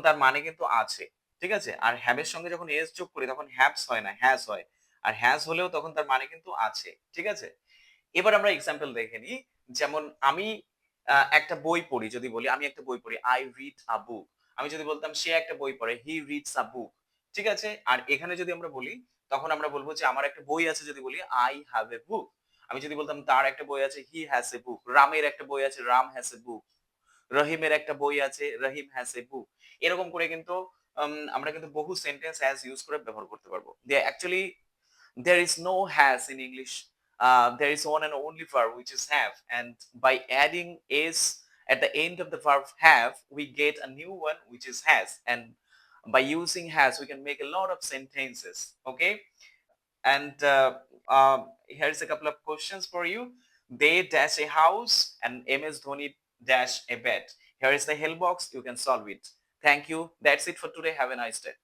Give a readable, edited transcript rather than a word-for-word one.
তার মানে কিন্তু আছে। ঠিক আছে? আর have এর সঙ্গে যখন s যোগ করি তখন haves হয় না, has হয়। আর has হলেও তখন তার মানে কিন্তু আছে। ঠিক আছে? এবার আমরা এক্সাম্পল দেখে নিই। যেমন আমি একটা বই পড়ি যদি বলি, আমি একটা বই পড়ি। I read a book. আমি যদি বলতাম সে একটা বই পড়ে, he reads a book. ঠিক আছে? আর এখানে যদি আমরা বলি, তখন আমরা বলব যে আমার একটা বই আছে যদি বলি I have a book. আমি যদি বলতাম তার একটা বই আছে he has a book. রামের একটা বই আছে Ram has a book. রহিমের একটা বই আছে রহিম has a book. এরকম করে কিন্তু আমরা কিন্তু বহু সেন্টেন্স has ইউস করে ব্যবহার করতে পারব। Actually there is no has in English. There is one and only verb which is have, and by adding is at the end of the verb have, we get a new one which is has, and by using has, we can make a lot of sentences. Okay, and here's a couple of questions for you. They dash a house, and MS Dhoni dash a bed. Here is the hell box. You can solve it. Thank you. That's it for today. Have a nice day.